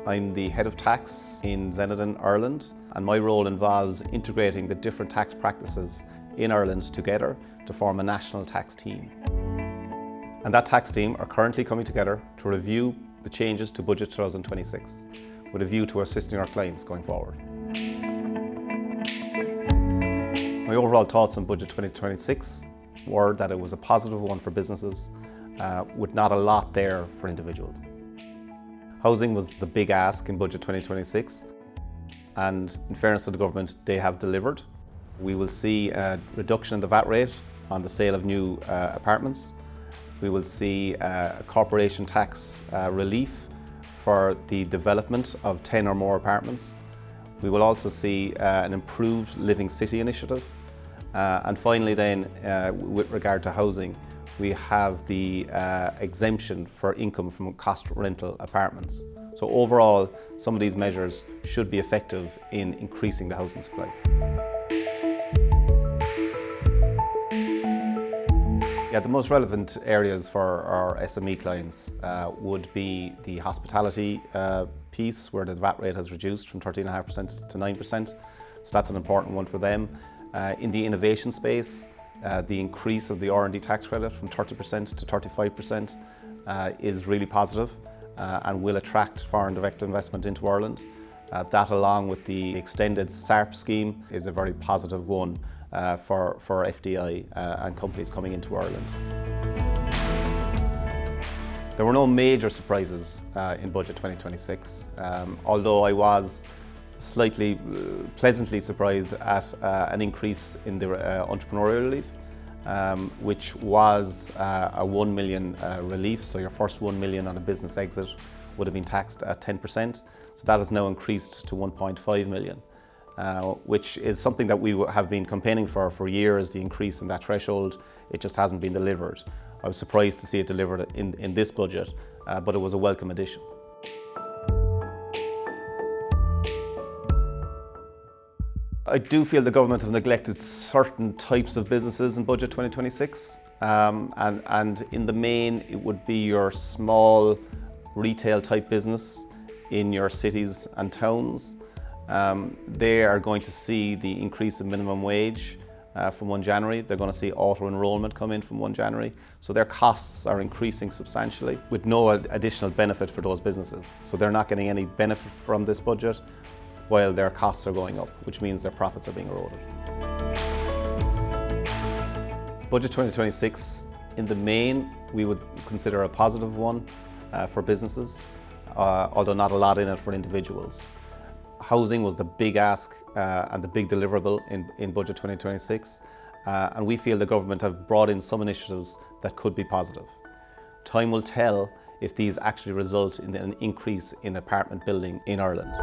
I'm the head of tax in Zenodin, Ireland, and my role involves integrating the different tax practices in Ireland together to form a national tax team. And that tax team are currently coming together to review the changes to Budget 2026 with a view to assisting our clients going forward. My overall thoughts on Budget 2026 were that it was a positive one for businesses with not a lot there for individuals. Housing was the big ask in Budget 2026, and in fairness to the government, they have delivered. We will see a reduction in the VAT rate on the sale of new apartments. We will see a corporation tax relief for the development of 10 or more apartments. We will also see an improved Living City initiative. And finally then, with regard to housing, we have the exemption for income from cost rental apartments. So overall, some of these measures should be effective in increasing the housing supply. Yeah, the most relevant areas for our SME clients would be the hospitality piece, where the VAT rate has reduced from 13.5% to 9%. So that's an important one for them. In the innovation space, the increase of the R&D tax credit from 30% to 35% is really positive and will attract foreign direct investment into Ireland. That, along with the extended SARP scheme, is a very positive one for FDI and companies coming into Ireland. There were no major surprises in Budget 2026, although I was slightly pleasantly surprised at an increase in the entrepreneurial relief, which was a 1 million relief. So your first 1 million on a business exit would have been taxed at 10%. So that has now increased to 1.5 million, which is something that we have been campaigning for years, the increase in that threshold. It just hasn't been delivered. I was surprised to see it delivered in this budget, but it was a welcome addition. I do feel the government have neglected certain types of businesses in Budget 2026, and in the main it would be your small retail type business in your cities and towns. They are going to see the increase in minimum wage from 1 January. They're going to see auto enrolment come in from 1 January. So their costs are increasing substantially with no additional benefit for those businesses. So they're not getting any benefit from this budget, while their costs are going up, which means their profits are being eroded. Budget 2026, in the main, we would consider a positive one for businesses, although not a lot in it for individuals. Housing was the big ask and the big deliverable in Budget 2026, and we feel the government have brought in some initiatives that could be positive. Time will tell if these actually result in an increase in apartment building in Ireland.